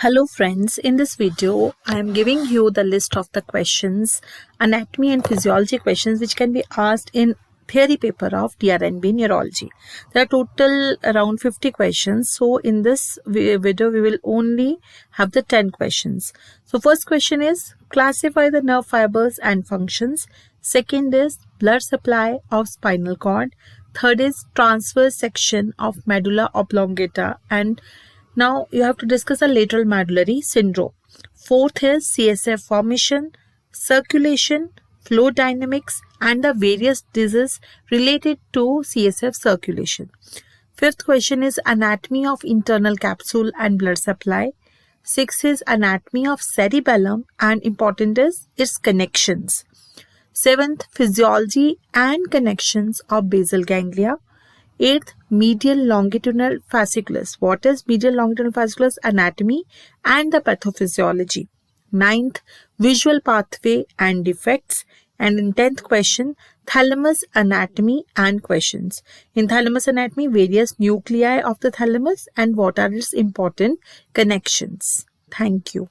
Hello friends, in this video I am giving you the list of the questions, anatomy and physiology questions which can be asked in theory paper of DrNB Neurology. There are total around 50 questions. So in this video we will only have the 10 questions. So first question is classify the nerve fibers and functions. Second is blood supply of spinal cord. Third is transverse section of medulla oblongata, and now you have to discuss the lateral medullary syndrome. Fourth is CSF formation, circulation, flow dynamics, and the various diseases related to CSF circulation. Fifth question is anatomy of internal capsule and blood supply. Sixth is anatomy of cerebellum, and important is its connections. Seventh, physiology and connections of basal ganglia. Eighth, medial longitudinal fasciculus. What is medial longitudinal fasciculus? Anatomy and the pathophysiology. Ninth, visual pathway and defects. And in 10th question, thalamus anatomy and questions. In thalamus anatomy, various nuclei of the thalamus and what are its important connections. Thank you.